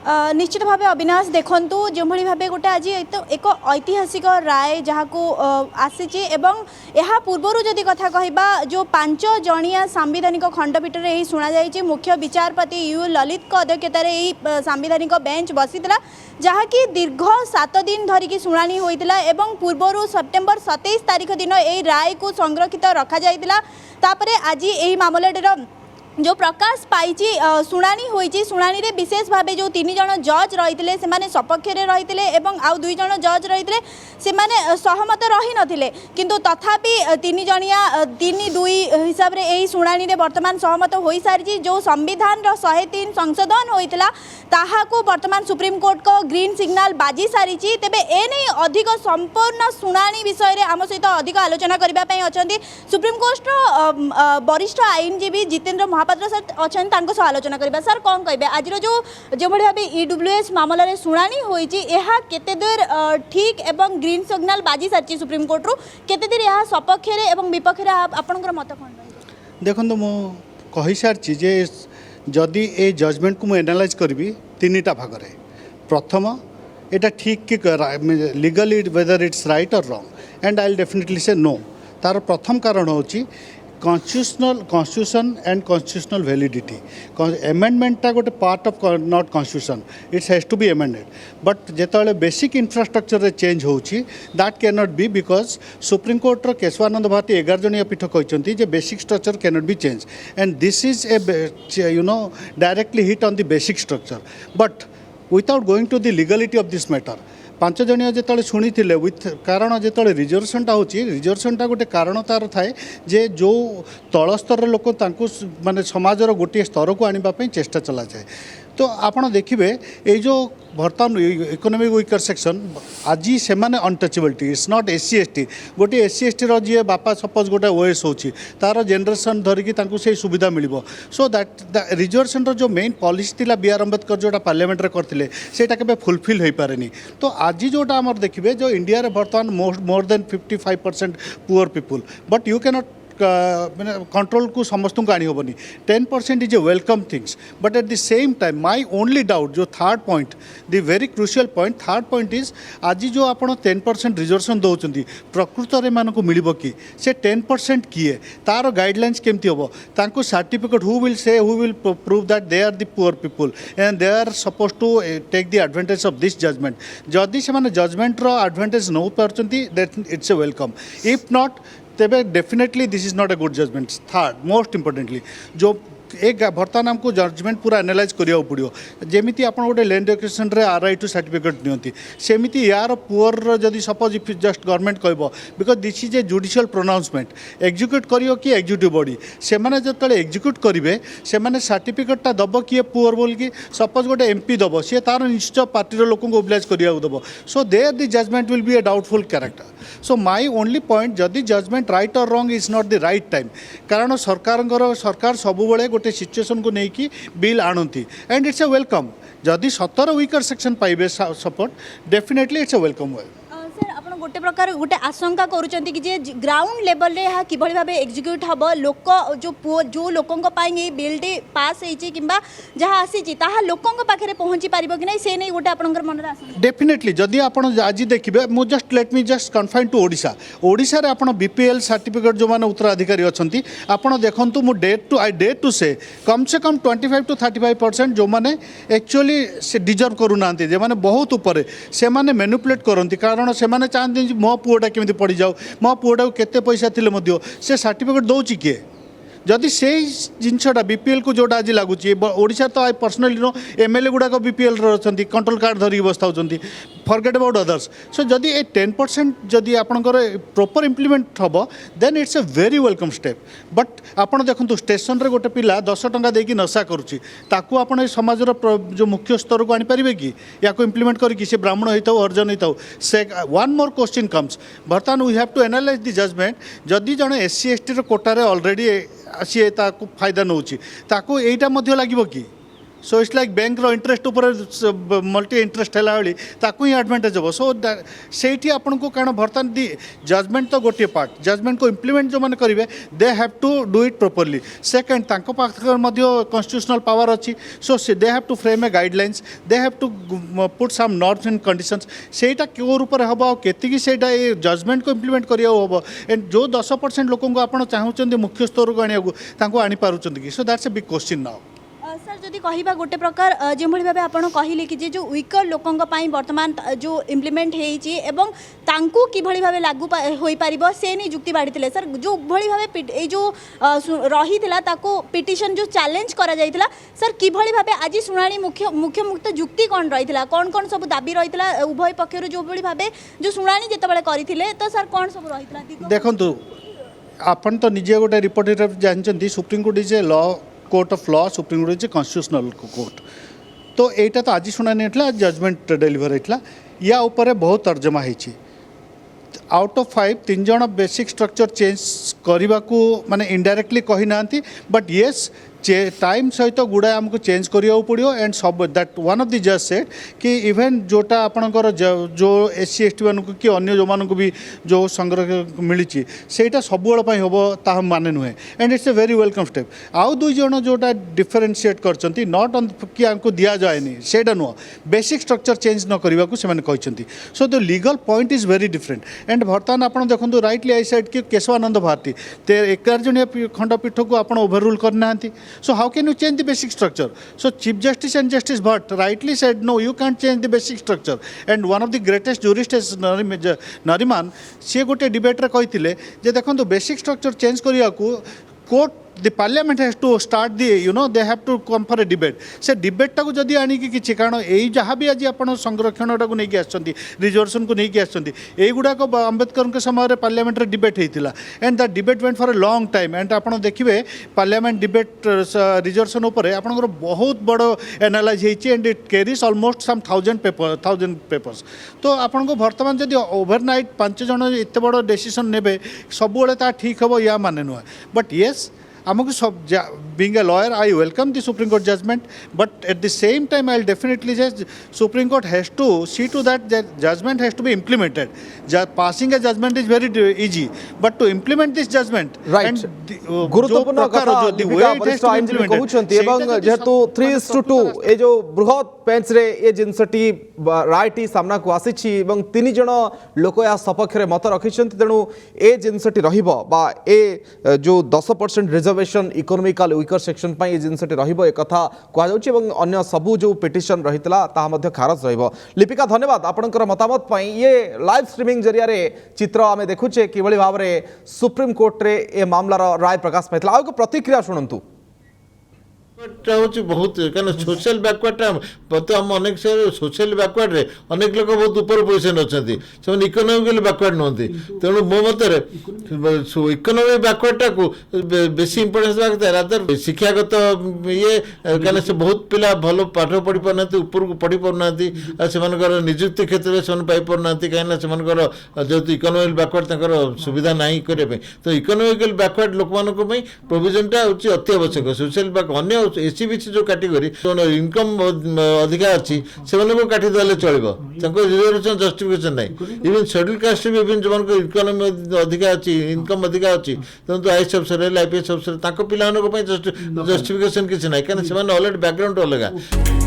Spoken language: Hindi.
निश्चित भाव अविनाश देखु जो भाव गोटे आज एक ऐतिहासिक राय जहाँ को आसी पूर्वर जदि कथा कहवा जो 5 जणिया सांविधानिक खंडपीठ में शुणा जाइए मुख्य विचारपति यू ललित अध्यक्षतार सांविधानिक बेंच बसीला जहाँकि दीर्घ 7 दिन धरिकी शुणाणी होता पूर्वर सेप्टेम्बर 27 तारीख दिन यही राय को संरक्षित रखा जाइतिला। तापरे आज यही मामलाटीर जो प्रकाश पाई शुणाणी होती शुणाणी रे विशेष भाव जो 3 जन जज रही से सपक्ष रही आउ 2 जन जज रही से सहमत रही नथिले किंतु तथापि 3 जणिया 3-2 हिसाब से यही शुणाणी रे वर्तमान सहमत हो सारी जो संविधान 103 संशोधन होता ताहाको वर्तमान सुप्रीमकोर्ट को ग्रीन सिग्नाल बाजी सारी तेबे एने अधिक संपूर्ण शुणाणी विषय रे आम सहित अधिक आलोचना करने अच्छा सुप्रीमकोर्ट वरिष्ठ आईनजीवी जितेंद्र महापात्र सर अच्छा आलोचना करवा सर कौन कहे आज जो भाव ईडब्ल्यूएस मामलें शुणाणी होती केते दूर ठीक एवं ग्रीन सिग्नाल बाजी सारी सुप्रीमकोर्ट रु केते दूर यह सपक्ष एवं विपक्ष आपनकर मत कौन देखो मु कही सारी जे जदि ए जजमेंट को मुझे एनालाइज करी 3टा भाग में प्रथम एटा ठीक कि लीगली वेदर इट्स राइट और wrong and I will definitely say no तार प्रथम कारण होची कॉन्स्टिट्यूशन एंड कॉन्स्टिट्यूशनल वैलिडिटी एमेंडमेंटा गोटे part of not constitution it's has to be amended but जेतले बेसिक इंफ्रास्ट्रक्चर रे चेंज होची that can not be because supreme court रो केशवानंद भारती 11 जणिया पीठ कहते जे basic structure can not be change and this is a directly hit on the basic structure but without going to the legality of this matter 5 जणिया जो शुणी थे विथ कारण जो रिजर्वेशनटा होची रिजर्वेशनटा गोटे कारण तार थाए जे जो तल स्तर लोक माने समाजर गोटे स्तर को आने चेष्टा चला जाए तो आपड़ देखिए ये जो बर्तमान इकोनॉमिक वीकर सेक्शन आज से untouchability it's not SC ST गोटे एससी एसटी जी बापा सपोज गोटे ओएस होची तार जेनरेशन धरिकी से सुविधा मिल सो दैट द रिजर्वेशन जो मेन पॉलिसी थी बी आर अम्बेडकर जोटा पार्लियामेंट रे करथिले सेटा केबे फुलफिल हो पारे तो आज जोटा आमर देखिए जो इंडिया रे बर्तमान more than 55% poor people but you cannot control को समस्त को आनी 10% is a welcome things but at the same time my only doubt जो third point the very crucial point third point is आज जो आप 10% रिजर्वेशन दौरान प्रकृत में मिल कि से 10% किए तार गाइडलाइंस केमती हम certificate who will say who will prove that they are the poor people and they are suppose to take the advantage of this judgement जदि से जजमेंट एडवांटेज नौ party it's a welcome if not तेबे definitely this is not a good judgement third most importantly जो एक बर्तमान आमको जजमेंट पूरा एनालाइज करिया पड़ो जमीती आप गोटे लैंड एक्विजिशन रे RI2 सर्टिफिकेट नियंती सेमिति यार पुअर जदि सपोज इफ जस्ट गवर्नमेंट कहबो because this is a judicial pronouncement execute करियो कि एग्जीक्यूटिव बॉडी से माने जतले एग्जीक्यूट करिवे से माने सर्टिफिकेटटा दबो कि पुअर बोल कि सपोज गोटे MP दबो सी तार निश्चय पार्टी लोक मोबिलाइज करिया दबो so there the judgement will be a doubtful character so my only point जदि जजमेंट राइट और wrong is not the right time कारण सरकार सबुबले गोटे सिचुएशन को लेकिन बिल आणती एंड इट्स ए वेलकम जदि 17 वीकर सेक्शन पाइबे support definitely it's a welcome way sir आप गोटे प्रकार गोटे आशंका करुँच कि ग्राउंड लेवल रे कि भाव एग्जीक्यूट हम लोक जो लोकों बिलटी पास होती जहाँ आसी लोकों पाखे पहुँची पार कि नहीं से नहीं गोटे आपंकर मन डेफिनेटली जदि आप आज देखिए मु just let me just confine to Odisha Odisha रे आपण BPL सर्टिफिकेट जो मैंने उत्तराधिकारी अच्छा आपड़ देखु मु डेट टू से कम 25 to 35% जो मैंने एक्चुअली से डिजर्व करूना जो मैंने बहुत ऊपर से मैनिपुलेट करती कारण से चाहते मो पुओटा केमी पड़ जाओ मो पुओटा केते पैसा थिले से सर्टिफिकेट दौची किए जदि से जिनटा BPL को जोटा आज लगुच ओडिशा तो आई पर्सनाली नो MLA गुड़ाक BPL अच्छा कंट्रोल कार्ड धरिकी बसता फॉरगेट अबाउट अदर्स सो जदि ए 10% जदि आपंकर प्रॉपर इम्प्लीमेंट हम then it's a very welcome step but आपड़ देखो स्टेशन रे गोटे पिला 10 टंका देकी नशा करुच्ची आप समाजर जो मुख्य स्तर को आनीपारे कि या इम्प्लीमेंट करके से ब्राह्मण होता अर्जन होता से वन मोर क्वेश्चन कम्स बर्तमान we have to analyse the judgement जदि जड़े SC ST कोटारे ऑलरेडी सी फायदा नौची ताको एटा मध्य लगे कि सो इट्स लाइक बैंक रो इंटरेस्ट ऊपर मल्टी इंटरेस्ट है भाई ताकू ही एडवांटेज हम सो से आपन को कारण बर्तमान दी जजमेंट तो गोटे पार्ट जजमेंट को इम्प्लीमेंट जो मैंने करेंगे they have to do it properly second constitutional power अच्छी so they have to frame a guidelines they have to put some norms and conditions सेटा क्यों ऊपर हम आती से जजमेंट को इम्प्लीमेंट करा हम एंड जो 10% लोक आप चाहते मुख्य स्तर को आनी पार्टी कि so that's a big question now sir जदि कहवा गोटे प्रकार जो भाव आप कहले कि जो वीकर लोकों वर्तमान जो इम्प्लीमेंट होती कि भाव लागू हो पार से नहीं जुक्ति बाढ़ी सर जो भाव ये जो रही पिटिशन जो चैलेंज करा जाइथिला सर कि भाव आज शुणाणी मुख्य मुक्त जुक्ति कौन रही कौन कौन सब दाबी रही उभय पक्षर जो भाव जो शुणाणी जिते करते तो सर कौन सब रही देखु आपन तो निजे गोटे रिपोर्ट जानते supreme court is a law court of law supreme court is constitutional court तो यहाँ तो आज शुणानी होता जजमेंट डेलीवर होता या ऊपर बहुत तर्जमा होती आउट ऑफ 5 3 जन बेसिक स्ट्रक्चर चेंज करने को माने इनडायरेक्टली कही ना बट येस टाइम सहित गुड़ाए आमको चेंज करिया पड़ो एंड सब दैट वन ऑफ द जज सेड कि इवेन जोटा आपणकर जो SC ST मानक कि अन्य जो मानक भी जो संग्रह मिली सेटा सब हम ता माने नुहे and it's a very welcome step आउ दुई जन जोटा डिफरेनसीएट करछंती नॉट ऑन कि आमको दिया जाएनी सेटा नुह बेसिक स्ट्रक्चर चेंज न करने को सेमाने कहछंती so the legal point is very different and बर्तमान आप देखो राइटली आई साइड कि केशवानंद भारती 11 जणिया खंडपीठ को आप ओभर रूल करना So how can you change the basic structure? So Chief Justice and Justice Bhatt rightly said, no, you can't change the basic structure. And one of the greatest jurists, Nariman, she got a debate कहते जे देखो basic structure change करिया को court the parliament has to start the they have to come for a debate से debate टाको जदि आनी कि कारण यही जहाँ भी आज आप संरक्षण टाक नहीं आसछंती रिजर्वेशन को नहीं आसछंती एई गुडाक अंबेडकर के समय पार्लियामेंट रे डिबेट होता and the debate went for a long time and आप देखिए पार्लियामेंट डिबेट रिजर्वेशन उपर आपनकर बहुत बड़ एनालाइज होती and it carries almost some 1000 papers तो आपको बर्तमान जदि ओवरनाइट 5 जन एत बड़ डिसीजन नेबे सब ता ठीक हम या माने नुह बट येस आमको सब being a lawyer I welcome the Supreme Court judgment but at the same time I'll definitely say Supreme Court has to see to that judgment has to be implemented passing a judgment is very easy but to implement this judgment right and गुरुत्वपूर्ण कथा लिपिका वरिष्ठ आईनजीवी कहउछंती एवं जेहेतु 3:2 ए जो बृहत बेंच रे ए जिनसटी रायटी सामना को आसीछि एवं 3 जण लोक या सपक्ष रे मत रखिछंती तेणु ए जिनसटी रहिबो बा ए जो 10% रिजर्वेशन इकोनॉमिकल वीकर सेक्शन पई ए जिनसटी रहिबो ए कथा कहा जाउछि एवं अन्य सबु जो पिटिशन रहितला ता मध्ये खारज रहिबो लिपिका धन्यवाद आपनकर मतामत पई ये लाइव स्ट्रीमिंग जरिया रे चित्र आमे देखुछे किबळी भाव रे सुप्रीम कोर्ट रे ए मामलार राय प्रकाश पाइतला आ प्रतिक्रिया शुणंतु हूँ बहुत क्या सोशल बैकवर्ड तो हम अनेक सोशल बैकवर्ड रे अनेक लोग बहुत ऊपर पोजिशन अच्छा से इकोनॉमिकली बैकवर्ड नुहति तेणु मो मत इकोनॉमिक बैकवर्ड टाक बेसी इंपोर्टेंस देवा रादर शिक्षागत ये क्या से बहुत पिला भल पाठ पढ़ी पारना ऊपर को पढ़ी पारना से निजुक्ति क्षेत्र में से पाई पारना कहीं जेहतु इकोनॉमिक बैकवर्ड सुविधा नहीं करने तो इकोनॉमिकल बैकवर्ड लोक मानी प्रोविजनटा हूँ अति आवश्यक सोशल अन्य एसी बीसी जो कैटेगरी इनकम अधिका अच्छी से काटी देले चलो रिजर्वेशन जस्टिफिकेशन नहीं इवन शेड्यूल कास्ट भी इवन जो इकोनॉमी अधिका अच्छी इनकम अधिका अच्छी तो आईएएस अफसर IPS अफसर पिला जस्टिफिकेशन किसी ना कहीं अलरेडी बैकग्राउंड अलग